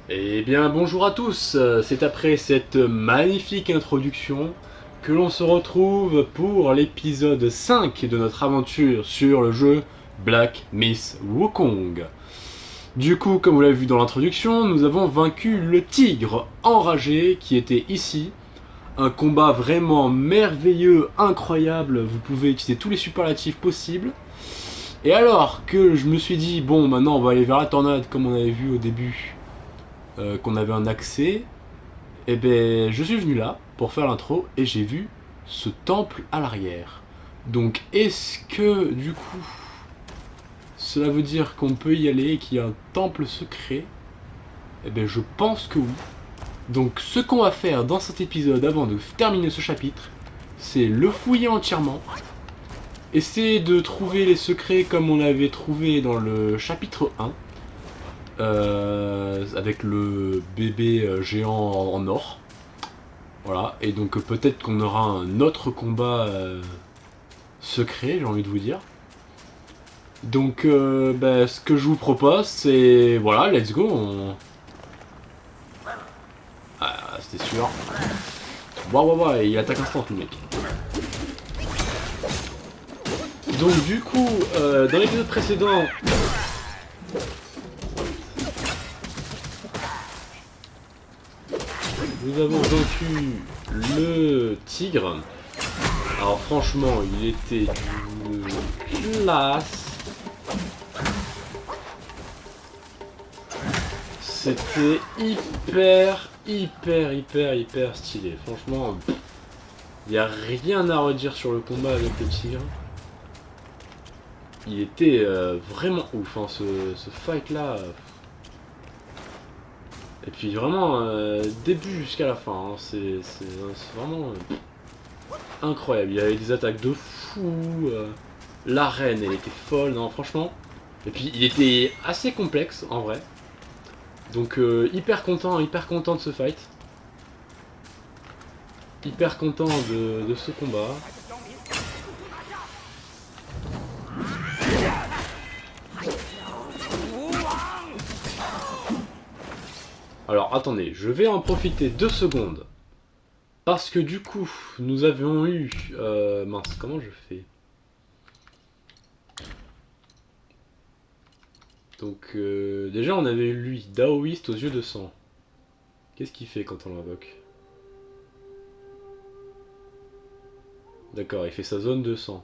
Eh bien bonjour à tous, c'est après cette magnifique introduction que l'on se retrouve pour l'épisode 5 de notre aventure sur le jeu Black Myth Wukong. Du coup, comme vous l'avez vu dans l'introduction, nous avons vaincu le tigre enragé qui était ici. Un combat vraiment merveilleux, incroyable, vous pouvez utiliser tous les superlatifs possibles. Et alors que je me suis dit, bon maintenant on va aller vers la tornade comme on avait vu au début, qu'on avait un accès, et ben je suis venu là pour faire l'intro et j'ai vu ce temple à l'arrière. Donc est-ce que du coup cela veut dire qu'on peut y aller et qu'il y a un temple secret? Eh ben je pense que oui. Donc ce qu'on va faire dans cet épisode avant de terminer ce chapitre, c'est le fouiller entièrement, essayer de trouver les secrets comme on avait trouvé dans le chapitre 1, avec le bébé géant en or. Voilà, et donc peut-être qu'on aura un autre combat secret, j'ai envie de vous dire. Donc bah, ce que je vous propose, c'est... Voilà, let's go. Ah, c'était sûr. Waouh, waouh, waouh, il attaque instant, le mec. Donc du coup, dans l'épisode précédent... Nous avons vaincu le tigre. Alors franchement, il était d'une classe. C'était hyper stylé. Franchement, il n'y a rien à redire sur le combat avec le tigre. Il était vraiment ouf, hein, ce fight là. Et puis vraiment, début jusqu'à la fin, hein, c'est vraiment incroyable. Il y avait des attaques de fou. L'arène, elle était folle, non, franchement. Et puis il était assez complexe en vrai. Donc hyper content de ce fight. Hyper content de ce combat. Alors attendez, je vais en profiter 2 secondes. Parce que du coup, nous avions eu... mince, comment je fais? Donc déjà on avait eu lui, Daoïste aux yeux de sang. Qu'est-ce qu'il fait quand on l'invoque? D'accord, il fait sa zone de sang.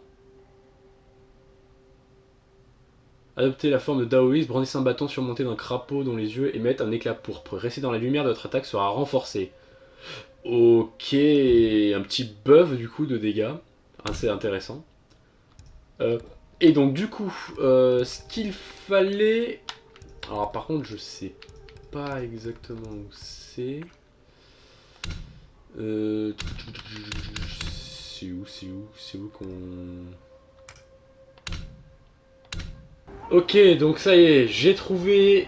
Adoptez la forme de Daoïste, brandissez un bâton surmonté d'un crapaud dont les yeux émettent un éclat pourpre. Restez dans la lumière de votre attaque sera renforcée. Ok, un petit buff du coup de dégâts. Assez intéressant. Euh, et donc du coup, ce qu'il fallait... Alors par contre je sais pas exactement où c'est. C'est où qu'on... Ok, donc ça y est, j'ai trouvé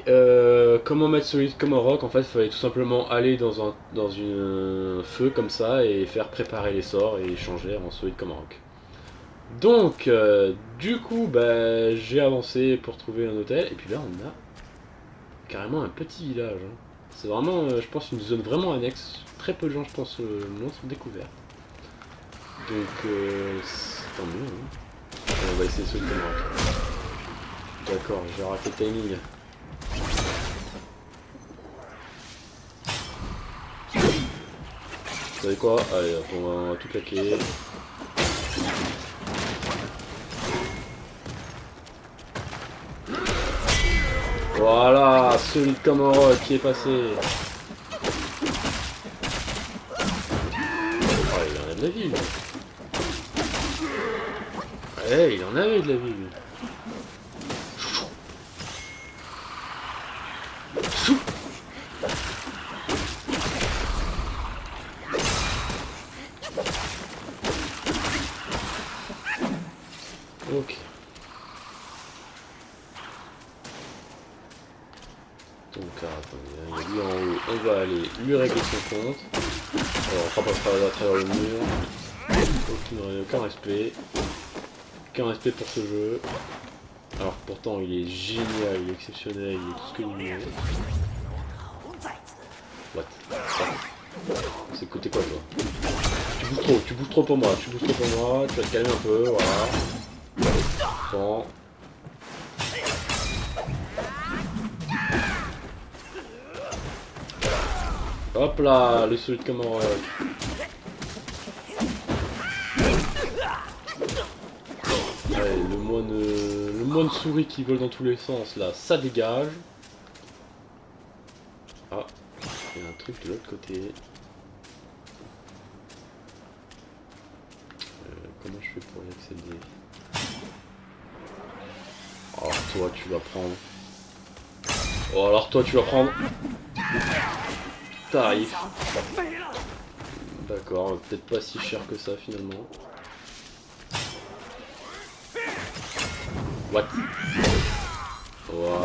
comment mettre solide comme un roc. En fait, il fallait tout simplement aller dans une feu comme ça et faire préparer les sorts et changer en solide comme un roc. Donc, du coup, bah, j'ai avancé pour trouver un hôtel. Et puis là, on a carrément un petit village. Hein. C'est vraiment, je pense, une zone vraiment annexe. Très peu de gens, je pense, l'ont découvert. Donc, tant mieux. Hein. On va essayer solide comme un roc. D'accord, j'ai raté le timing. Vous savez quoi? Allez, on va tout claquer. Voilà, solide comme un roc qui est passé. Oh, il en a de la vie, lui. Ouais, il en avait de la vie, lui. Ok. Donc, attendez, il y a lui en haut. On va aller lui régler son compte. Alors, on fera pas à travers le mur. Aucun respect. Aucun respect pour ce jeu. Alors pourtant il est génial, il est exceptionnel, il est tout ce que vous voulez. C'est côté quoi toi? Tu bouges trop pour moi, tu vas te calmer un peu, voilà. Bon. Hop là, le solide comme un Allez, le moine souris qui vole dans tous les sens là, ça dégage. Ah, il y a un truc de l'autre côté. Comment je fais pour y accéder? Alors toi tu vas prendre. Oh alors toi tu vas prendre. Tarif. D'accord, peut-être pas si cher que ça finalement. What? Voilà.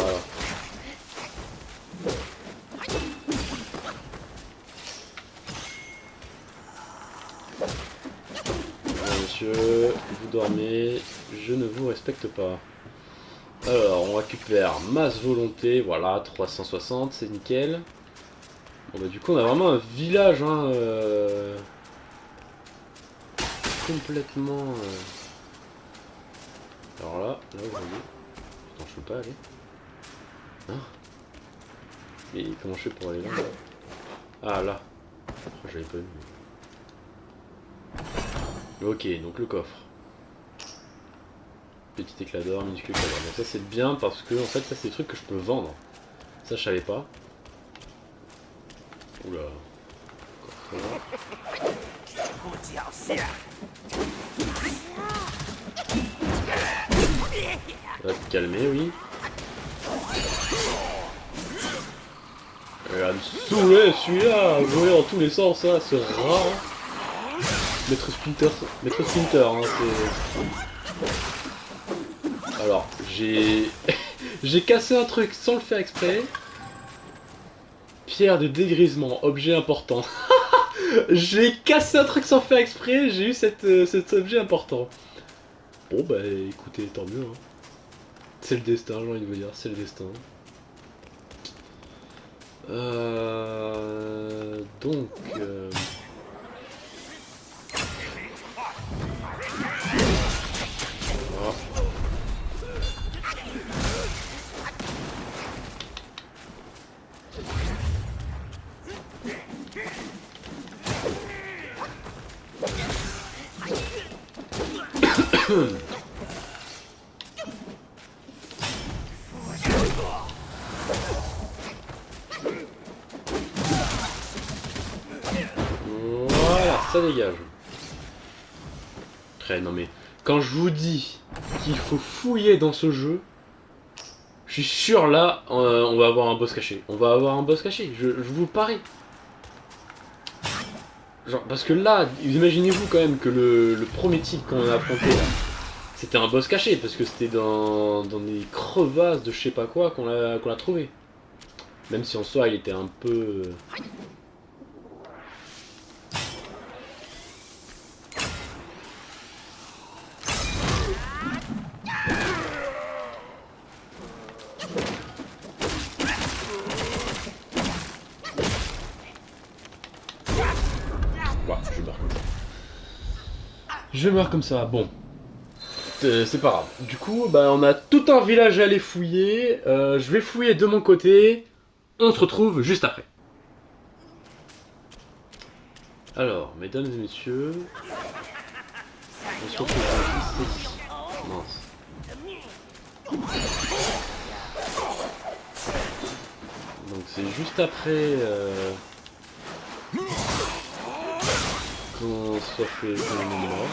Bon, monsieur, vous dormez, je ne vous respecte pas. Alors, on récupère masse volonté, voilà, 360, c'est nickel. Bon bah du coup on a vraiment un village, hein, complètement... Alors là où on est... Attends, je peux pas aller. Hein? Mais comment je fais pour aller là? Ah là. Oh, j'avais pas vu. Ok, donc le coffre. Petit éclat d'or, minuscule éclat d'or. Donc ça c'est bien parce que en fait ça c'est des trucs que je peux vendre. Ça je savais pas. Oula. Va te calmer, oui. Elle va me saouler celui-là, jouer dans tous les sens, ça, ce rat. Maître Splinter, hein, c'est... Alors, j'ai... j'ai cassé un truc sans le faire exprès. Pierre de dégrisement, objet important. J'ai cassé un truc sans faire exprès, j'ai eu cet objet important. Bon bah écoutez, tant mieux. Hein. C'est le destin, j'ai envie de vous dire, c'est le destin. Donc... Voilà, ça dégage. Après, non mais, quand je vous dis qu'il faut fouiller dans ce jeu, je suis sûr là, on va avoir un boss caché. On va avoir un boss caché, je vous parie. Genre, parce que là, imaginez-vous quand même que le premier type qu'on a affronté là, c'était un boss caché, parce que c'était dans des crevasses de je sais pas quoi qu'on l'a trouvé. Même si en soi il était un peu... Ouais, je meurs comme ça. Je meurs comme ça, bon. C'est pas grave. Du coup, bah, on a tout un village à aller fouiller. Je vais fouiller de mon côté. On se retrouve juste après. Alors, mesdames et messieurs, on se retrouve ici. Mince. Donc c'est juste après qu'on soit fait le mort.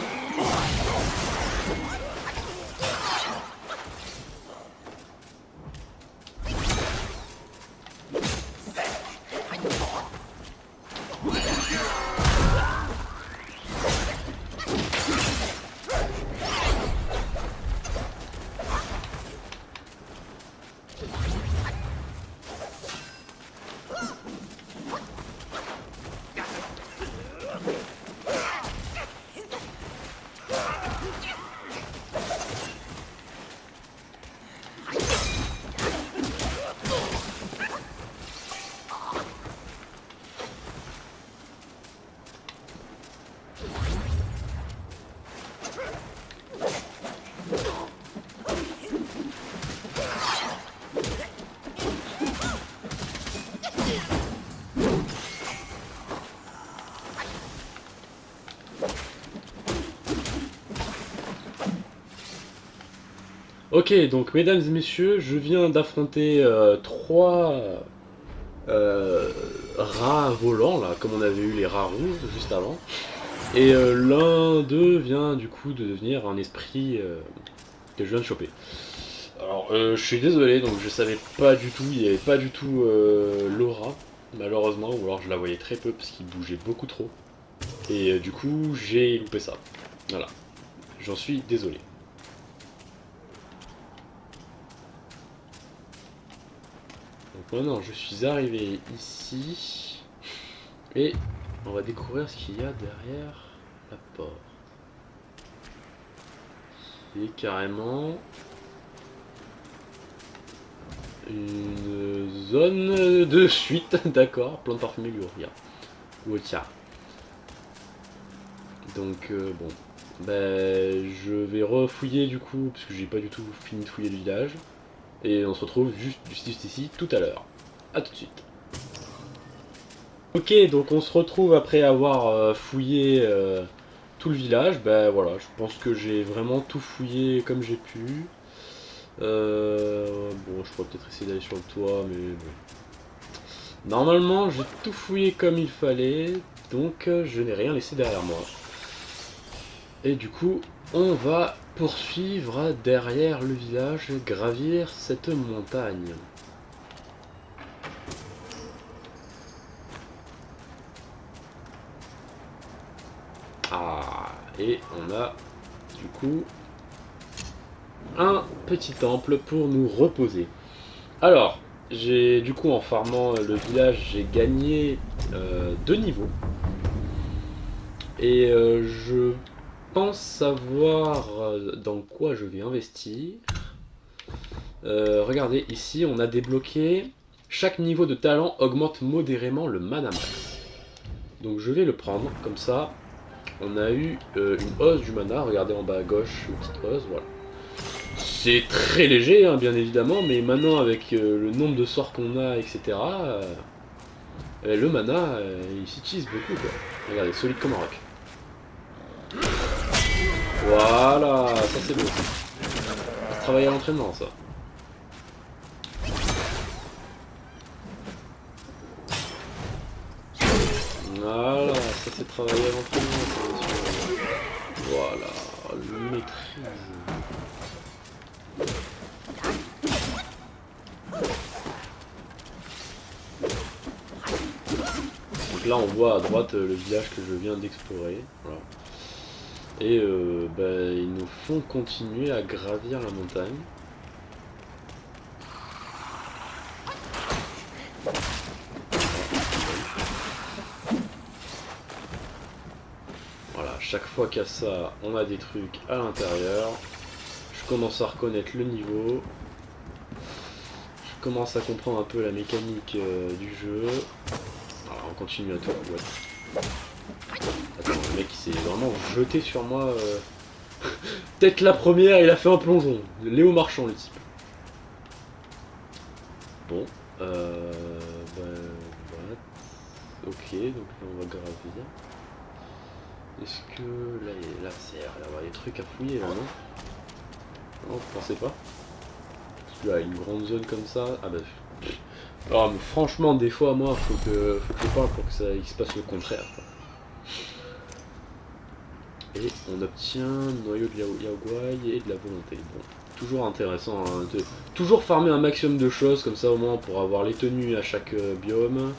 Ok, donc mesdames et messieurs, je viens d'affronter 3 rats volants, là, comme on avait eu les rats rouges juste avant. Et l'un d'eux vient du coup de devenir un esprit que je viens de choper. Alors, je suis désolé, donc je savais pas du tout, il n'y avait pas du tout Laura, malheureusement, ou alors je la voyais très peu parce qu'il bougeait beaucoup trop. Et du coup, j'ai loupé ça. Voilà, j'en suis désolé. Donc maintenant, je suis arrivé ici, et on va découvrir ce qu'il y a derrière la porte. Et carrément une zone de fuite, d'accord, plante parfumée Luria. Wotia. Donc bon, ben je vais refouiller du coup, parce que j'ai pas du tout fini de fouiller le village. Et on se retrouve juste ici tout à l'heure. A tout de suite. Ok, donc on se retrouve après avoir fouillé tout le village. Ben voilà, je pense que j'ai vraiment tout fouillé comme j'ai pu. Bon, je pourrais peut-être essayer d'aller sur le toit, mais bon. Normalement, j'ai tout fouillé comme il fallait, donc je n'ai rien laissé derrière moi. Et du coup, on va poursuivre derrière le village, gravir cette montagne. Ah, et on a du coup un petit temple pour nous reposer. Alors, j'ai du coup en farmant le village, j'ai gagné 2 niveaux. Et je pense savoir dans quoi je vais investir. Regardez, ici on a débloqué chaque niveau de talent augmente modérément le mana max. Donc je vais le prendre, comme ça on a eu une hausse du mana, regardez en bas à gauche, une petite hausse, voilà. C'est très léger hein, bien évidemment, mais maintenant avec le nombre de sorts qu'on a, etc., le mana il s'utilise beaucoup quoi. Regardez, solide comme un roc. Voilà, ça c'est beau. Ça se travaille à l'entraînement ça. Voilà, ça c'est travailler à l'entraînement ça bien sûr. Voilà, le maîtrise. Donc là on voit à droite le village que je viens d'explorer. Voilà. Et ils nous font continuer à gravir la montagne. Voilà, chaque fois qu'il y a ça, on a des trucs à l'intérieur. Je commence à reconnaître le niveau. Je commence à comprendre un peu la mécanique du jeu. Alors on continue à tout. Ouais. Attends, le mec il s'est vraiment jeté sur moi. Peut-être la première, il a fait un plongeon. Léo Marchand le type. Bon, voilà. Ok, donc là on va gravir. Est-ce que là c'est il va y avoir des trucs à fouiller là, non? Non, vous pensez pas? Parce que là, une grande zone comme ça. Ah bah. Alors, mais franchement, des fois, moi, faut que je parle pour que ça il se passe le contraire. Quoi. Et on obtient noyau de Yaoguai et de la volonté. Bon, toujours intéressant, hein, de toujours farmer un maximum de choses, comme ça au moins pour avoir les tenues à chaque biome.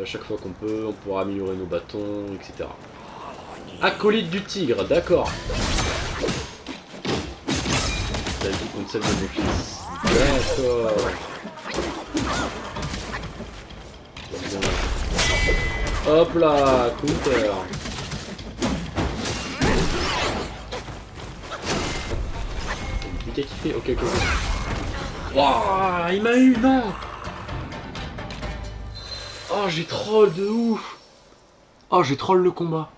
Chaque fois qu'on peut, on pourra améliorer nos bâtons, etc. Acolyte du tigre, d'accord. La vie contre celle de mon fils. D'accord. Hop là, counter. Qui fait. Ok, ok. Wouah, il m'a eu, non. Oh, j'ai troll de ouf. Oh, j'ai troll le combat.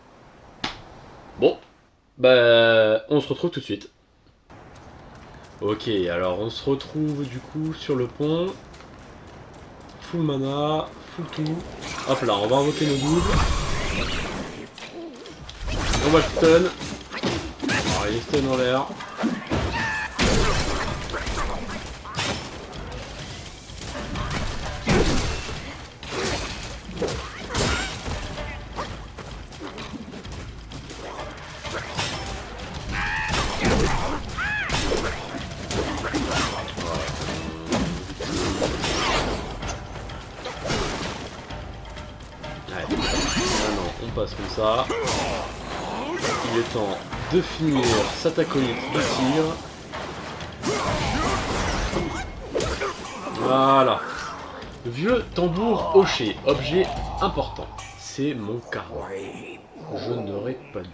Bon, bah, on se retrouve tout de suite. Ok, alors on se retrouve du coup sur le pont. Full mana, full tout. Hop là, on va invoquer nos doubles. On va le stun. Alors, il est stun en l'air. passe comme ça. Il est temps de finir cet acolyte de tir. Voilà. Vieux tambour hoché, objet important. C'est mon karma. Je n'aurais pas dû.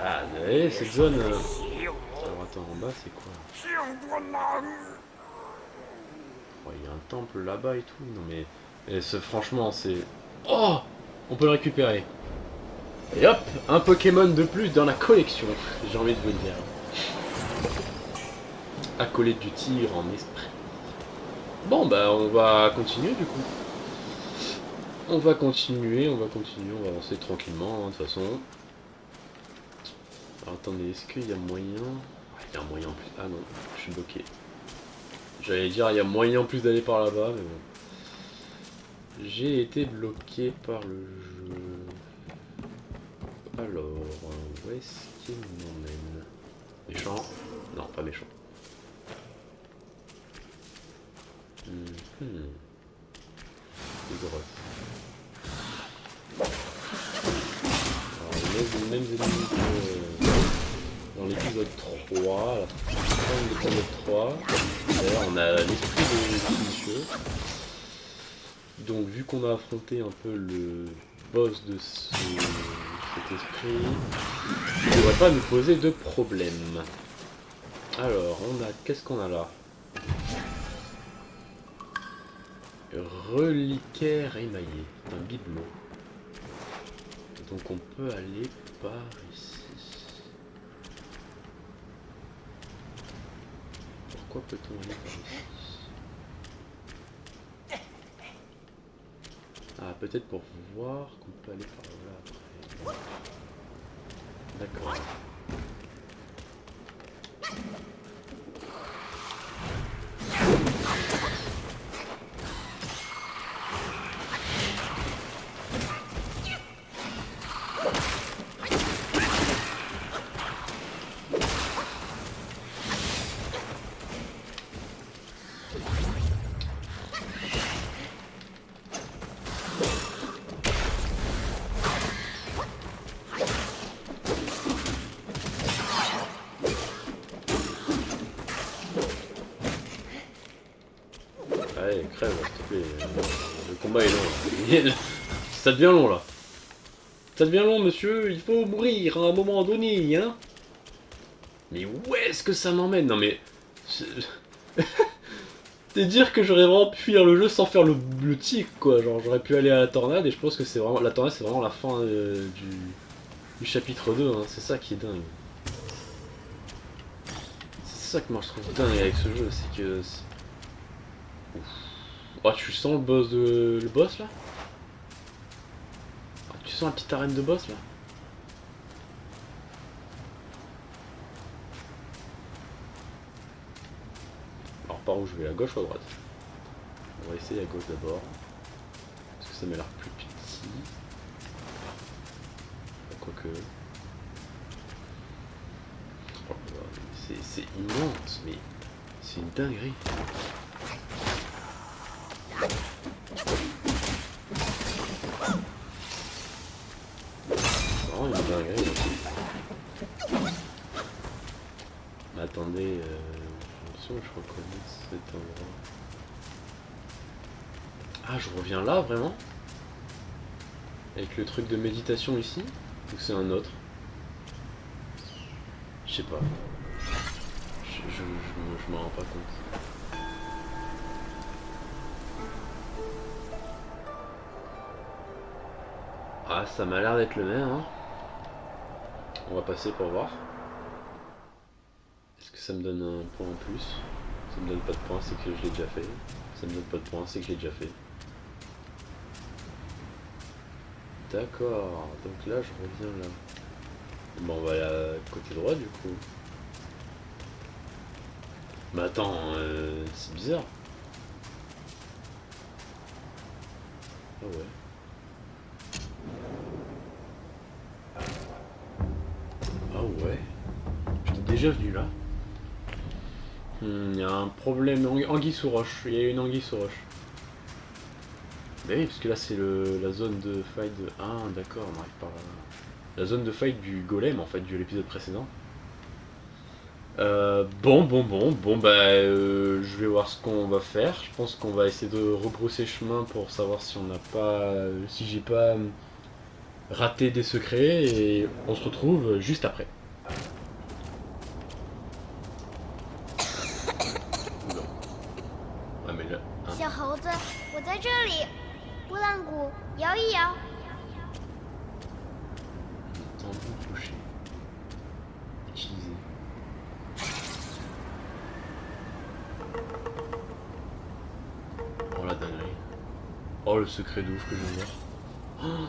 Ah, vous voyez, cette zone... Alors attends, en bas c'est quoi? Oh, il y a un temple là-bas et tout. Non mais... Et franchement, c'est... Oh! On peut le récupérer. Et hop! Un Pokémon de plus dans la collection, j'ai envie de vous dire. Acolyte du tir en esprit. Bon bah on va continuer du coup. On va continuer, on va avancer tranquillement hein, de toute façon. Alors attendez, est-ce qu'il y a moyen... Il y a un moyen en plus... Ah non, je suis bloqué. J'allais dire il y a moyen en plus d'aller par là-bas, mais bon. J'ai été bloqué par le jeu. Alors, où est-ce qu'il m'emmène? Méchant? Non, pas méchant. Des grottes. Alors, les mêmes ennemis que dans l'épisode 3, à la fin de l'épisode 3. D'ailleurs, on a l'esprit de monsieur. Donc, vu qu'on a affronté un peu le boss de cet esprit, il ne devrait pas nous poser de problème. Alors, qu'est-ce qu'on a là? Reliquaire émaillé, un bibelot. Donc on peut aller par ici. Pourquoi peut-on aller par ici? Ah, peut-être pour voir qu'on peut aller par là après. D'accord. Allez, crève, s'il te plaît. Le combat est long. Ça devient long là. Ça devient long, monsieur. Il faut mourir à un moment donné, hein. Mais où est-ce que ça m'emmène? Non mais... C'est dire que j'aurais vraiment pu finir le jeu sans faire le tic, quoi. Genre, j'aurais pu aller à la tornade et je pense que c'est vraiment... La tornade, c'est vraiment la fin du chapitre 2, hein. C'est ça qui est dingue. C'est ça que moi je trouve dingue avec ce jeu, c'est que... Oh, tu sens le boss le boss là? Oh, tu sens la petite arène de boss là? Alors par où je vais? À gauche ou à droite? On va essayer à gauche d'abord. Parce que ça m'a l'air plus petit. Quoique... Oh, c'est immense, mais c'est une dinguerie. C'est vraiment une dinguerie aussi. Mais attendez, j'ai l'impression que je reconnais cet endroit. Ah, je reviens là vraiment? Avec le truc de méditation ici? Ou c'est un autre? Je sais pas. Je m'en rends pas compte. Ah, ça m'a l'air d'être le même, hein. On va passer pour voir. Est-ce que ça me donne un point en plus? Ça me donne pas de points, c'est que je l'ai déjà fait. Ça me donne pas de points, c'est que je l'ai déjà fait. D'accord, donc là je reviens là. Bon, on va aller à côté droit du coup. Mais attends, c'est bizarre. Ah ouais. Ah ouais. J'étais déjà venu là. Il y a un problème. Anguille sous roche. Il y a une anguille sous roche. Bah oui, parce que là c'est la zone de fight de... Ah d'accord, on arrive par là. La zone de fight du golem en fait, de l'épisode précédent. Bon, bah je vais voir ce qu'on va faire. Je pense qu'on va essayer de rebrousser chemin pour savoir si on n'a pas... si j'ai pas raté des secrets et on se retrouve juste après. Oula. Ah mais là... Hein. 小猴子，我在这里。拨浪鼓摇一摇。 Tambour clocher. Utilisé. Oh la dinguerie. Oh le secret de ouf que je viens de voir. Oh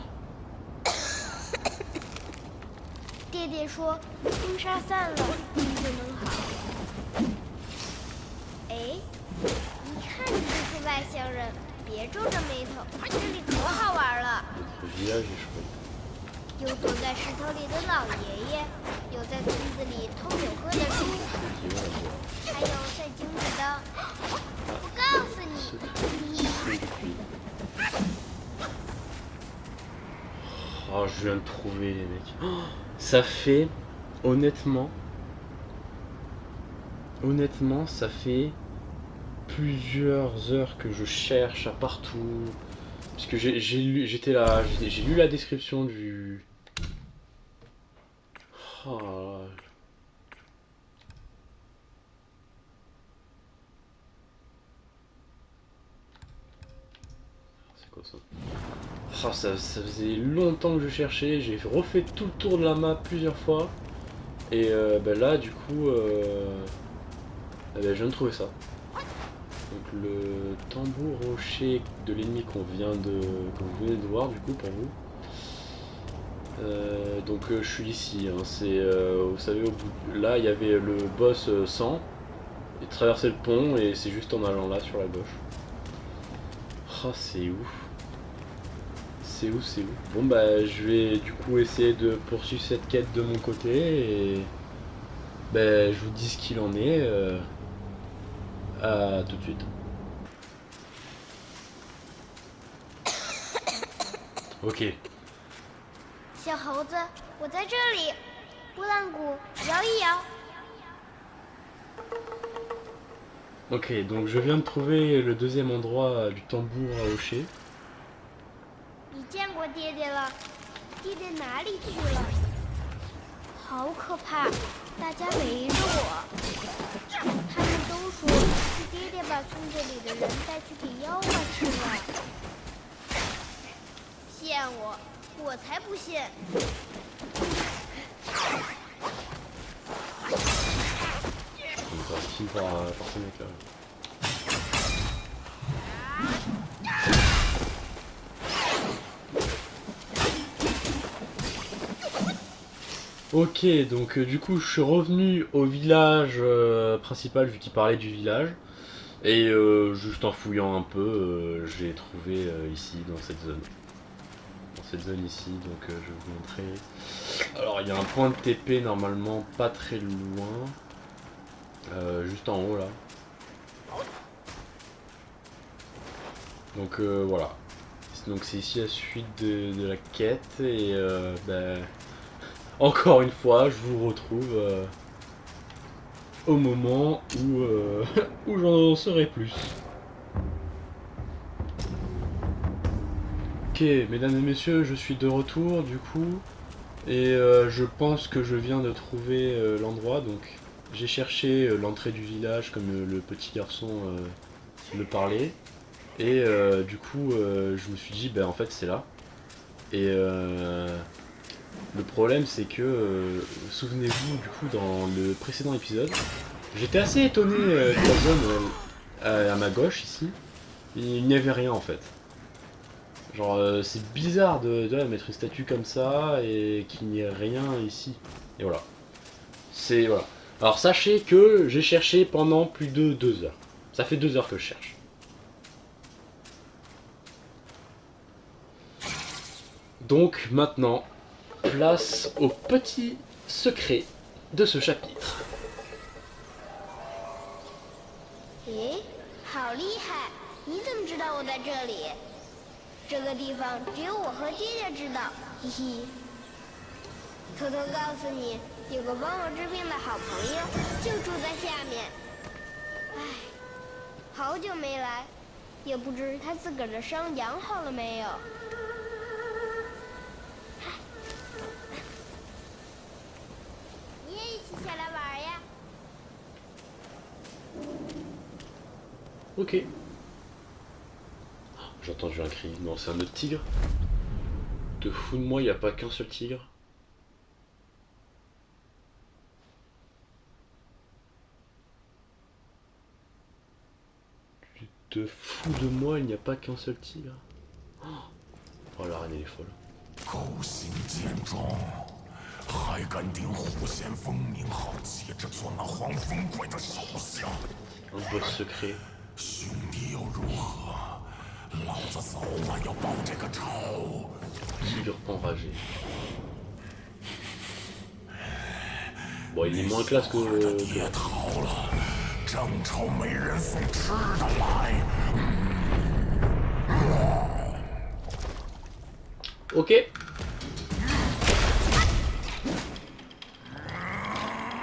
爹爹说，风沙散了，病就能好。哎，一看你就是外乡人，别皱着眉头，这里可好玩了。 Notre village est chouette. 有躲在石头里的老爷爷，有在村子里偷酒喝的猪， Qui va là-bas. 还有在井里的……不告诉你。 Secret de puits. Oh, je viens de trouver les mecs. Oh, ça fait, honnêtement, ça fait plusieurs heures que je cherche à partout. Parce que j'étais là, j'ai lu la description du... Oh là là. C'est quoi ça? Oh, ça faisait longtemps que je cherchais, j'ai refait tout le tour de la map plusieurs fois. Et bah là, du coup, eh ben, je viens de trouver ça. Donc le tambour rocher de l'ennemi que vous venez de voir, du coup, pour vous. Donc je suis ici, hein, c'est, vous savez, au bout là, il y avait le boss 100. Il traversait le pont et c'est juste en allant là, sur la gauche. Oh, c'est ouf. C'est ouf, c'est ouf. Bon bah je vais du coup essayer de poursuivre cette quête de mon côté et bah, je vous dis ce qu'il en est. À tout de suite. Ok. 小猴子，我在这里。拨浪鼓摇一摇。 Ok, donc je viens de trouver le deuxième endroit du tambour à hocher. 你见过爹爹了？爹爹哪里去了？好可怕！大家围着我，他们都说是爹爹把村子里的人带去给妖怪吃了。骗我！我才不信！ Donc ça finit par ce mec là. Ok, donc du coup je suis revenu au village principal vu qu'il parlait du village. Et juste en fouillant un peu, j'ai trouvé ici dans cette zone. Dans cette zone ici, donc je vais vous montrer. Alors il y a un point de TP normalement pas très loin. Juste en haut là. Donc voilà. Donc c'est ici la suite de la quête et ben, encore une fois je vous retrouve au moment où, où j'en saurai plus. Ok, mesdames et messieurs, je suis de retour du coup et je pense que je viens de trouver l'endroit. Donc j'ai cherché l'entrée du village comme le petit garçon le parlait et du coup je me suis dit ben en fait c'est là et le problème c'est que souvenez-vous du coup dans le précédent épisode j'étais assez étonné de la zone à ma gauche ici, il n'y avait rien en fait. Genre c'est bizarre de mettre une statue comme ça et qu'il n'y ait rien ici. Et voilà. C'est voilà. Alors sachez que j'ai cherché pendant plus de 2 heures. Ça fait 2 heures que je cherche. Donc maintenant, place au petit secret de ce chapitre. 诶，好厉害！你怎么知道我在这里？这个地方只有我和爹爹知道，嘿嘿。偷偷告诉你，有个帮我治病的好朋友，就住在下面。唉，好久没来，也不知他自个儿的伤养好了没有。你也一起下来玩呀 Ok. J'ai entendu un cri. Non, c'est un autre tigre. Te fous de moi, il n'y a pas qu'un seul tigre. Tu te fous de moi, il n'y a pas qu'un seul tigre. Oh, la reine elle est folle. 勾心剑中，还敢顶虎仙风名号，接着做那黄风怪的手下。Un boss secret. 兄弟又如何？老子早晚要报这个仇。Tigre enragé. Bon, il est moins classe que. 爹逃了，正愁没人送吃的来。Ok.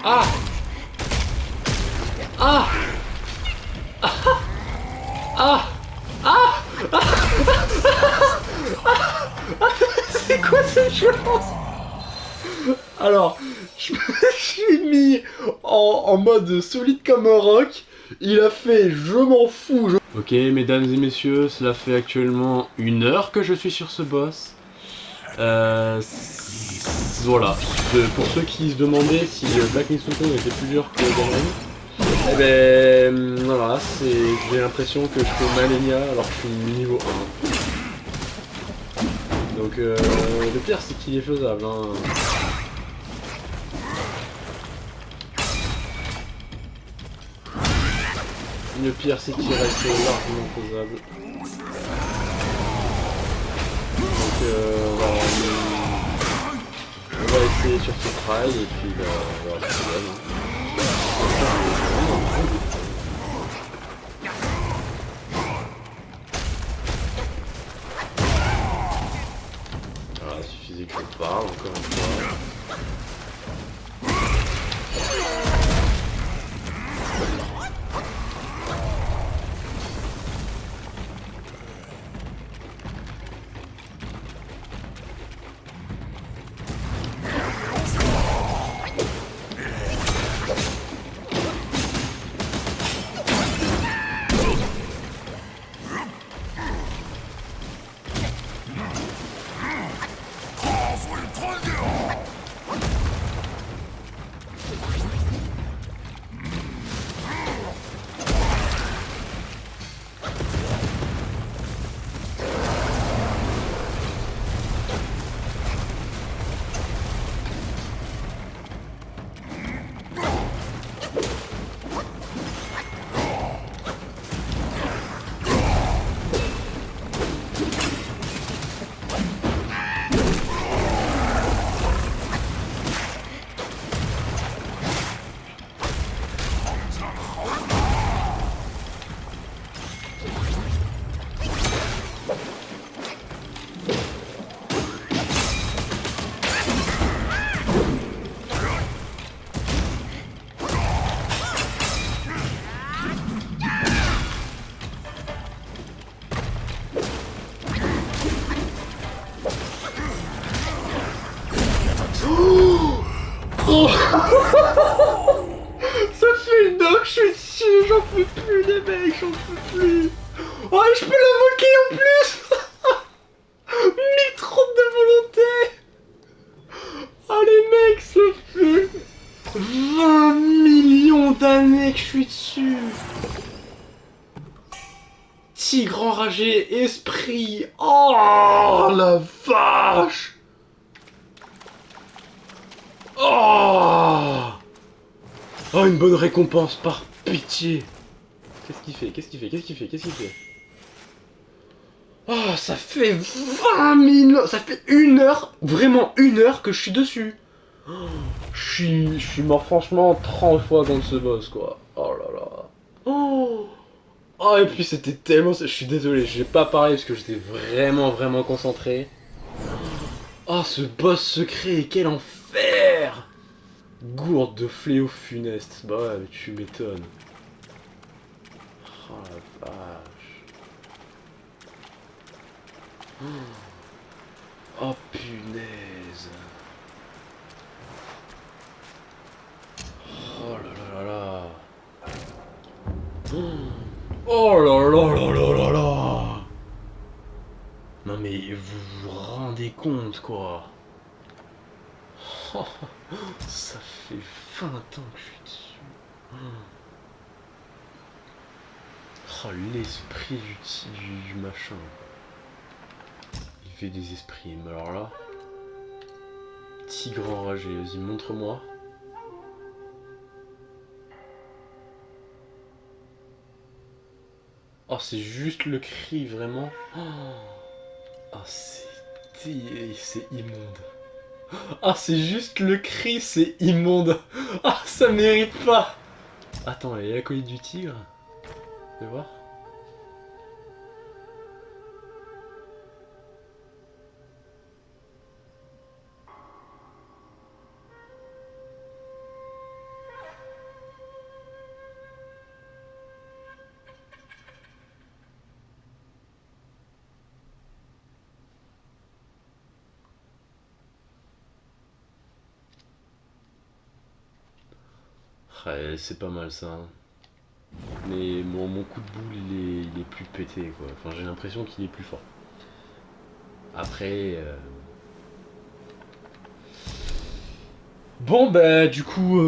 Ah. Ah. Ah. Ah. C'est quoi cette violence? Alors, je me suis mis en mode solide comme un roc. Il a fait je m'en fous. Ok, mesdames et messieurs, cela fait actuellement 1 heure que je suis sur ce boss. Voilà. Pour ceux qui se demandaient si Black Myth Wukong était plus dur que Elden, eh ben voilà, j'ai l'impression que je fais Malenia alors que je suis niveau 1. Donc le pire c'est qu'il est faisable. Hein. Le pire c'est qu'il reste largement faisable. Donc voilà, on va essayer sur ce try et puis on verra ce que ça donne. Voilà, il suffisait que je parle encore une fois. Oh ça fait une heure que je suis dessus, j'en peux plus les mecs, j'en peux plus. Oh je peux l'invoquer en plus. 1030 de volonté. Oh les mecs, ça fait 20 millions d'années que je suis dessus. Tigre enragé, esprit. Oh la vache. Oh, oh, une bonne récompense, par pitié. Qu'est-ce qu'il fait? Qu'est-ce qu'il fait? Qu'est-ce qu'il fait? Qu'est-ce qu'il fait? Oh, ça fait 20 000... Ça fait 1 heure, vraiment 1 heure que je suis dessus. Oh, je suis mort franchement 30 fois contre ce boss, quoi. Oh là là. Oh, Oh, et puis c'était tellement... Je suis désolé, j'ai pas parlé parce que j'étais vraiment concentré. Oh, ce boss secret, quel enfer! Gourde de fléau funeste. Bah ouais, mais tu m'étonnes. Oh la vache. Oh punaise. Oh là là là là. Oh là là là là là là. Non mais vous vous rendez compte quoi. Oh, ça fait 20 ans que je suis dessus. Oh, l'esprit du machin. Il fait des esprits, mais alors là... Tigre enragé, vas-y montre-moi. Oh, c'est juste le cri, vraiment. Oh, c'est immonde. Ah, c'est juste le cri, c'est immonde. Ah, ça mérite pas. Attends, il y a la colline du tigre. Tu vas voir. Ouais, c'est pas mal ça. Hein. Mais mon coup de boule, il est plus pété quoi. Enfin, j'ai l'impression qu'il est plus fort. Après... Bon, bah, du coup,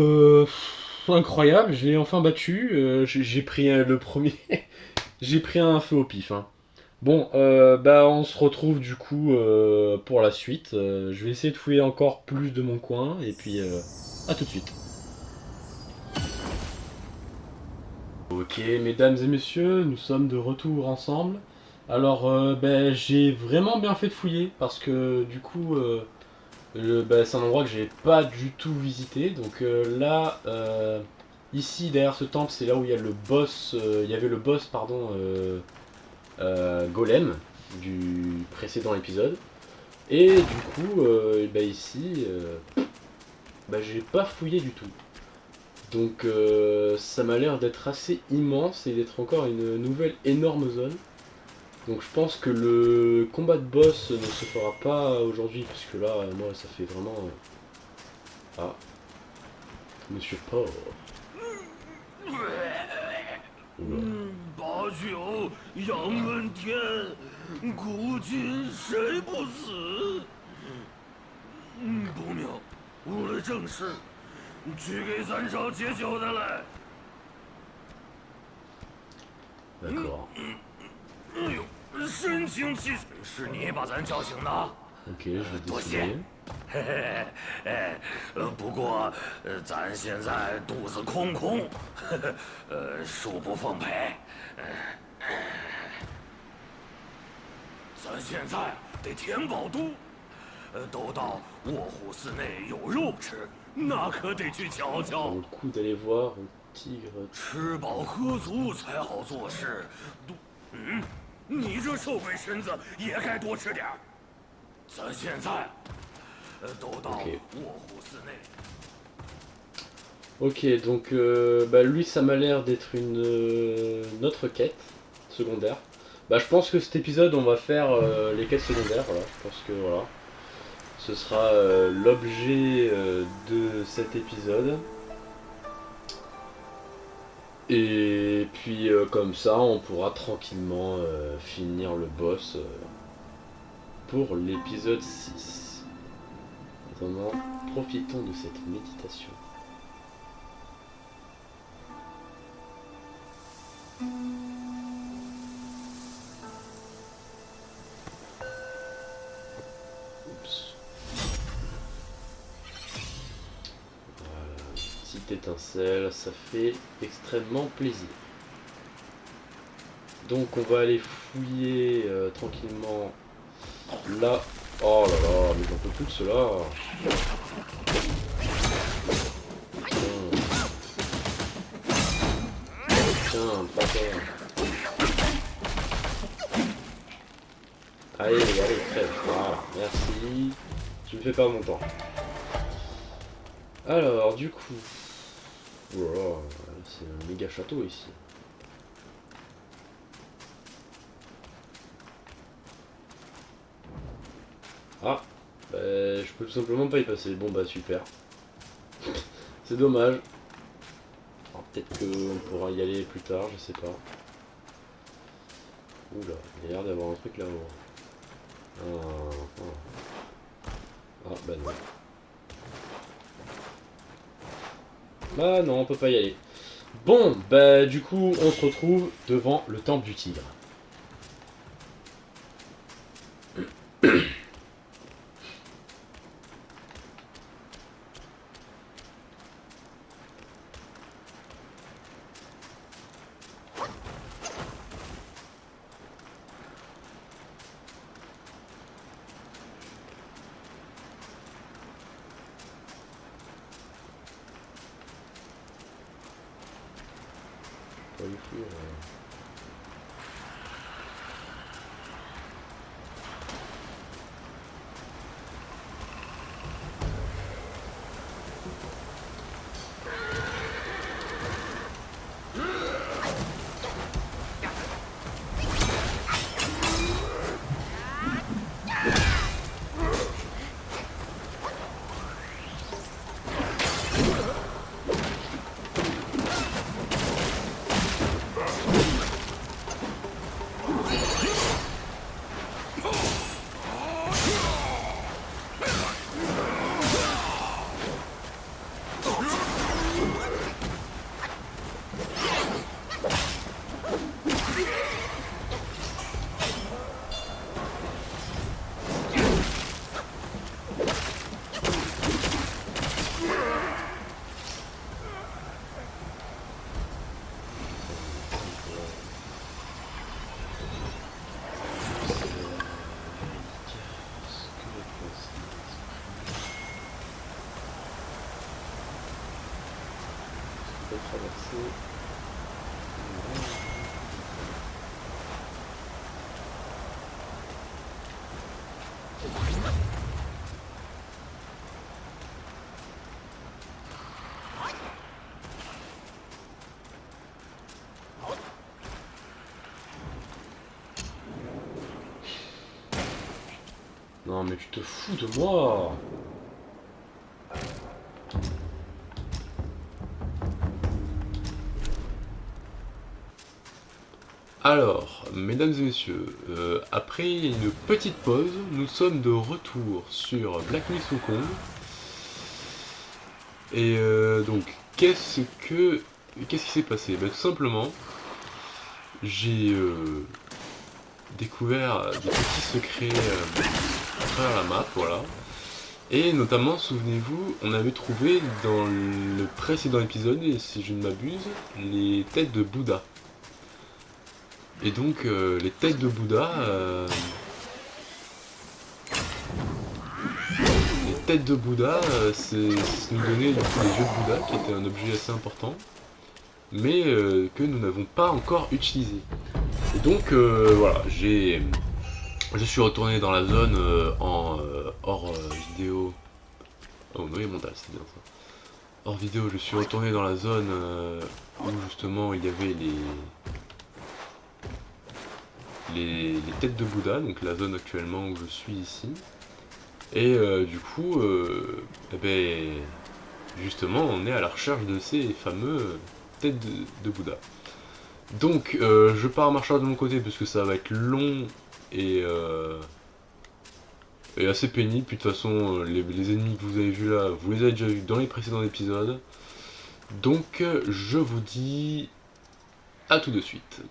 incroyable, je l'ai enfin battu. J'ai pris le premier. J'ai pris un feu au pif. Hein. Bon, bah, on se retrouve du coup pour la suite. Je vais essayer de fouiller encore plus de mon coin. Et puis, à tout de suite. Ok, mesdames et messieurs, nous sommes de retour ensemble. Alors, ben, j'ai vraiment bien fait de fouiller parce que du coup, bah, c'est un endroit que j'ai pas du tout visité. Donc là, ici derrière ce temple, c'est là où il y a le boss. Il y avait le boss, pardon, Golem du précédent épisode. Et du coup, bah, ici, bah, j'ai pas fouillé du tout. Donc ça m'a l'air d'être assez immense et d'être encore une nouvelle énorme zone. Donc je pense que le combat de boss ne se fera pas aujourd'hui, puisque là, moi, ça fait vraiment... Ah, Monsieur Paul. Oula. 把酒扬问天，古今谁不死？不妙，误了正事，去给三少解酒的来。 D'accord. 哎呦，神清气爽，是你把咱叫醒的？ Ok, je vais 多谢 décider.。嘿嘿，哎，不过，咱现在肚子空空，恕不奉陪。咱现在得填饱肚，都到卧虎寺内有肉吃，那可得去瞧 Ça 瞧 vaut。le coup d'aller voir un tigre. 吃饱喝足才好做事。你这瘦鬼身子也该多吃点儿。咱现在，都到 Ok. 卧虎寺内。 Ok, donc bah, lui, ça m'a l'air d'être une autre quête secondaire. Bah, je pense que cet épisode, on va faire les quêtes secondaires. Voilà, je pense que voilà, ce sera l'objet de cet épisode. Et puis comme ça, on pourra tranquillement finir le boss pour l'épisode 6. En attendant, profitons de cette méditation. Oups. Voilà, petite étincelle, ça fait extrêmement plaisir. Donc on va aller fouiller tranquillement là. Oh là là, mais j'en peux plus de cela. Tiens, pas peur. Allez, allez, crève. Voilà, merci. Tu me fais pas mon temps. Alors, du coup... Voilà, c'est un méga château ici. Ah, bah, je peux tout simplement pas y passer. Bon bah super. C'est dommage. Alors peut-être qu'on pourra y aller plus tard, je sais pas. Oula, il y a l'air d'avoir un truc là-haut. Ah bah non. Bah non, on peut pas y aller. Bon, bah du coup, on se retrouve devant le temple du tigre. Pas du tout, traverser. Non mais tu te fous de moi. Alors, mesdames et messieurs, après une petite pause, nous sommes de retour sur Black Myth Wukong. Et donc, qu'est-ce qui s'est passé? Tout simplement, j'ai découvert des petits secrets à travers la map, voilà. Et notamment, souvenez-vous, on avait trouvé dans le précédent épisode, et si je ne m'abuse, les têtes de Bouddha. Et donc, les têtes de Bouddha... les têtes de Bouddha, c'est nous donner du coup, les yeux de Bouddha, qui était un objet assez important, mais que nous n'avons pas encore utilisé. Et donc, voilà, je suis retourné dans la zone hors vidéo... Oh, oui, montage, c'est bien ça. Hors vidéo, je suis retourné dans la zone où justement il y avait les têtes de Bouddha, donc la zone actuellement où je suis ici. Et du coup, eh ben, justement, on est à la recherche de ces fameux têtes de Bouddha. Donc, je pars en marchant de mon côté parce que ça va être long et assez pénible. Puis de toute façon, les ennemis que vous avez vus là, vous les avez déjà vus dans les précédents épisodes. Donc, je vous dis à tout de suite.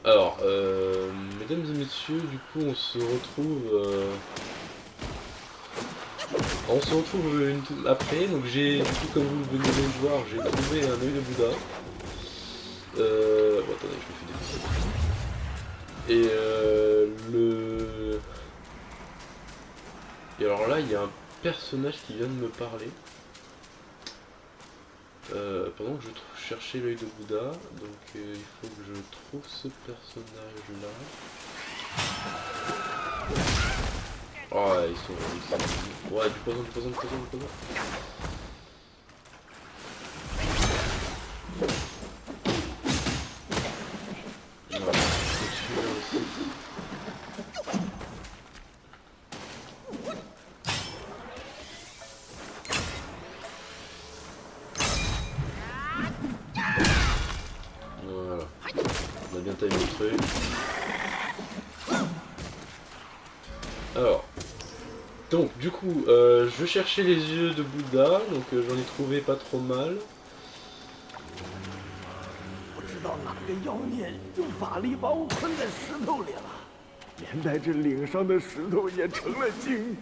Alors, mesdames et messieurs, du coup on se retrouve après, donc j'ai, du coup comme vous venez de le voir, j'ai trouvé un œil de Bouddha. Bon attendez, je me fais défoncer. Et Et alors là, il y a un personnage qui vient de me parler. Pendant que je cherchais l'œil de Bouddha, donc il faut que je trouve ce personnage-là. Oh, ils sont... Ouais, du poison. Voilà, celui-là aussi. Voilà, on a bien timé le truc. Alors, donc du coup, je cherchais les yeux de Bouddha, donc j'en ai trouvé pas trop mal. 不知道哪个妖孽用法力把我困在石头里了，连带着岭上的石头也成了精。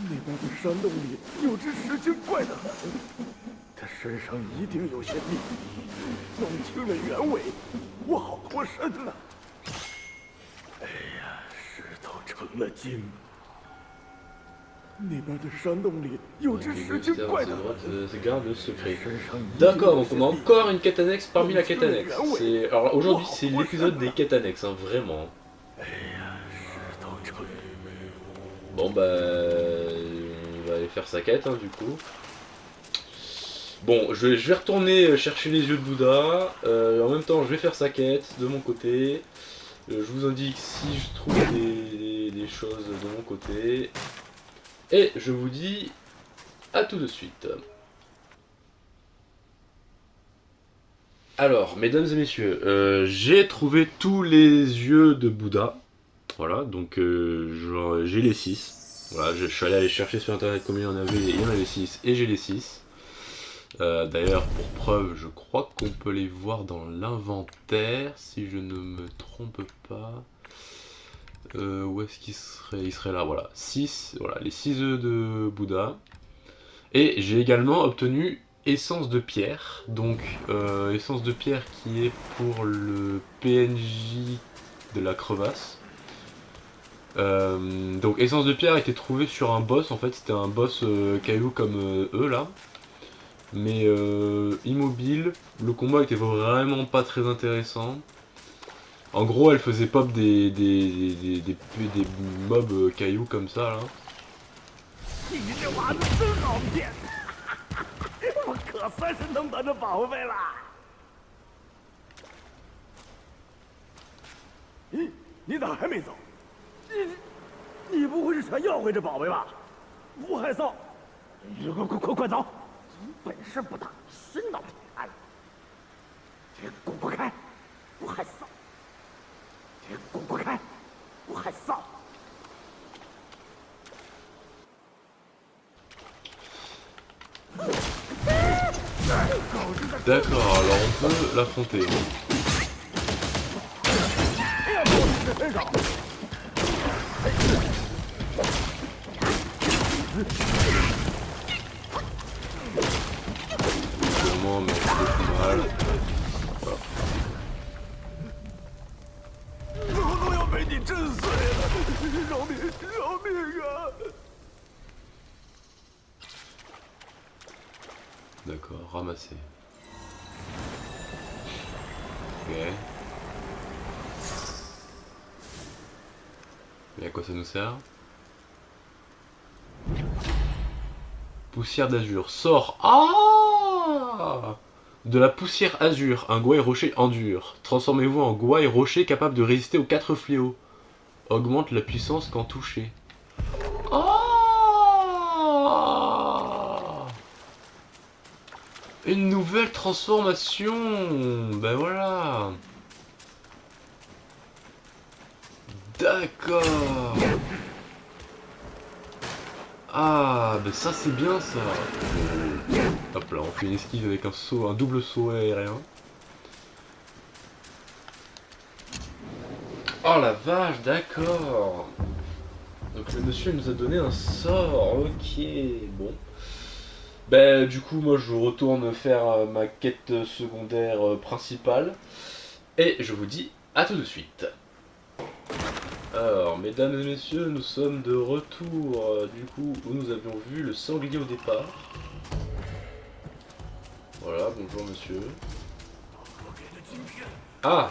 那边的山洞里有只石精怪得很，它身上一定有些秘密，弄清了原委，我好脱身了。哎呀，石头成了精。 那边的山洞里有只石精怪的garde secret. D'accord, donc on a encore une quête annexe parmi la quête annexe. Alors aujourd'hui c'est l'épisode des quêtes annexes, hein, vraiment. Bon bah on va aller faire sa quête hein, du coup. Bon, je vais retourner chercher les yeux de Bouddha. En même temps je vais faire sa quête de mon côté. Je vous indique si je trouve des choses de mon côté. Et je vous dis à tout de suite. Alors, mesdames et messieurs, j'ai trouvé tous les yeux de Bouddha. Voilà, donc j'ai les 6. Voilà, je suis allé aller chercher sur internet combien il y en avait, et il y en avait 6, et j'ai les 6. D'ailleurs, pour preuve, je crois qu'on peut les voir dans l'inventaire, si je ne me trompe pas. Où est-ce qu'il serait? Il serait là, voilà. 6, voilà, les 6 œufs de Bouddha. Et j'ai également obtenu essence de pierre. Donc, essence de pierre qui est pour le PNJ de la crevasse. Donc, essence de pierre a été trouvée sur un boss. En fait, c'était un boss caillou comme eux là. Mais immobile. Le combat était vraiment pas très intéressant. En gros, elle faisait pop des mobs cailloux comme ça là. 你这娃子真好骗，我可算是弄到这宝贝了。你咋还没走？你不会是想要回这宝贝吧？不害臊！快走！本事不大，心脑血案。滚开！不害臊！滚开！不害臊！ D'accord, alors on peut l'affronter. Vraiment, mais c'est beaucoup mal. Voilà. D'accord, ramasser. Ok. Et à quoi ça nous sert? Poussière d'azur. Sort. Ah! De la poussière azur. Un gouaille rocher endure. Transformez-vous en gouaille rocher capable de résister aux 4 fléaux. Augmente la puissance quand touché. Ah! Une nouvelle transformation. Ben voilà. D'accord. Ah, ben ça c'est bien ça. Hop là, on fait une esquive avec un saut, un double saut aérien. Oh la vache, d'accord. Donc le monsieur nous a donné un sort, ok, bon. Ben du coup moi je retourne faire ma quête secondaire principale. Et je vous dis à tout de suite. Alors, mesdames et messieurs, nous sommes de retour du coup où nous avions vu le sanglier au départ. Voilà, bonjour monsieur. Ah!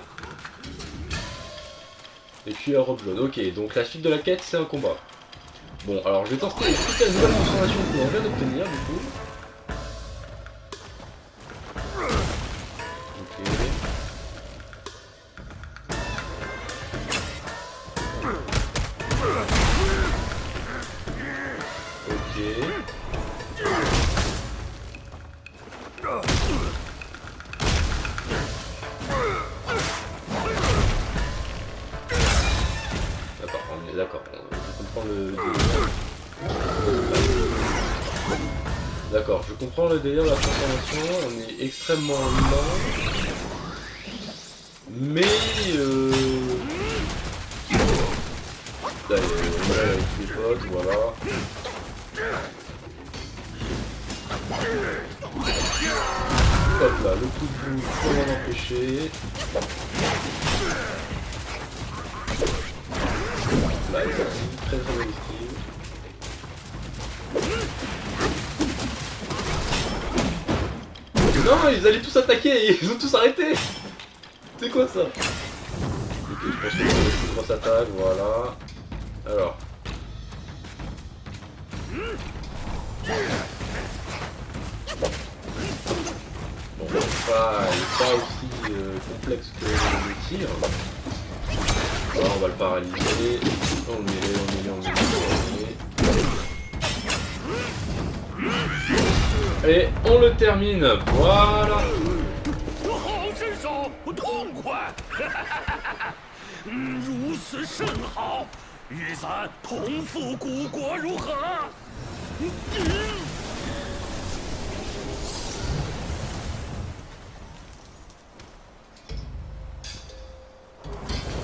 Et puis un robe jaune, ok, donc la suite de la quête c'est un combat. Bon, alors je vais tenter toutes les nouvelles informations qu'on vient d'obtenir du coup. Ok. Ok. D'accord, je comprends le délire. D'accord, je comprends le délire de la transformation, on est extrêmement lent. Mais là, on est avec les potes, voilà. Hop là, le coup de bout, comment l'empêcher. Là, il est très très esquive. Non, ils allaient tous attaquer, ils ont tous arrêté. C'est quoi ça? Ok, je pense que c'est une grosse attaque, voilà. Alors. Bon, il n'est pas aussi complexe que le tir. Alors, on va le paralyser. On le met. Et on le termine. Voilà. 如此甚好，与咱同赴古国如何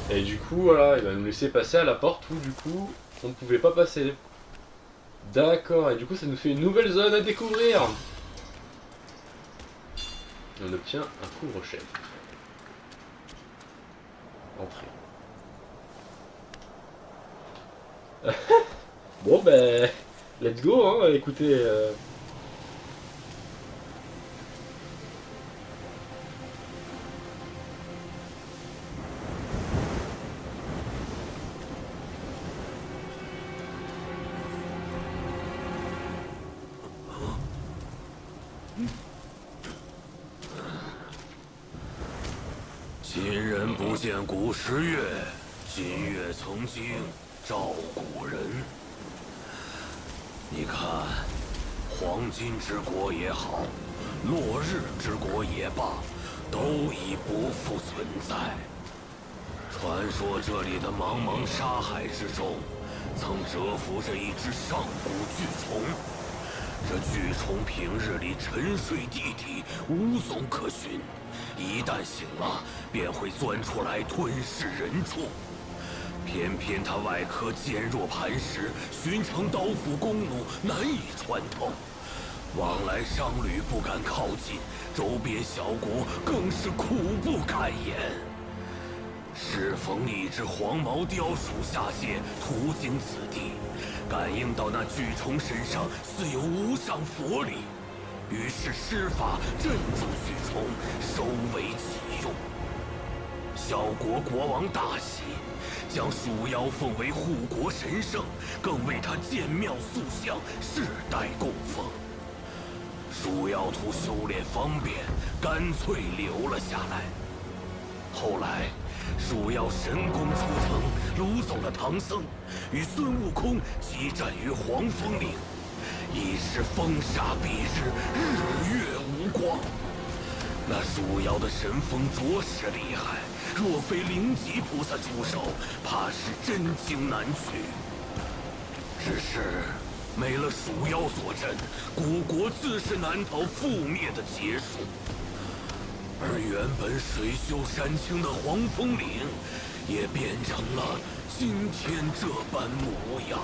？Et du coup, voilà, il va nous laisser passer à la porte où, du coup, on ne pouvait pas passer. D'accord, et du coup, ça nous fait une nouvelle zone à découvrir. On obtient un couvre-chef. Entrée. Bon, ben, let's go, hein, écoutez.今人不见古时月，今月曾经照古人。你看，黄金之国也好，落日之国也罢，都已不复存在。传说这里的茫茫沙海之中，曾蛰伏着一只上古巨虫。这巨虫平日里沉睡地底，无踪可寻。 一旦醒了，便会钻出来吞噬人畜。偏偏它外壳坚若磐石，寻常刀斧弓弩难以穿透。往来商旅不敢靠近，周边小国更是苦不堪言。适逢一只黄毛雕鼠下界，途经此地，感应到那巨虫身上似有无上佛力。 于是施法镇住巨虫，收为己用。小国国王大喜，将鼠妖奉为护国神圣，更为他建庙塑像，世代供奉。鼠妖图修炼方便，干脆留了下来。后来，鼠妖神功出腾，掳走了唐僧，与孙悟空激战于黄风岭。 已是风沙蔽日，日月无光。那鼠妖的神风着实厉害，若非灵吉菩萨出手，怕是真经难取。只是没了鼠妖坐镇，古国自是难逃覆灭的劫数。而原本水秀山清的黄风岭，也变成了今天这般模样。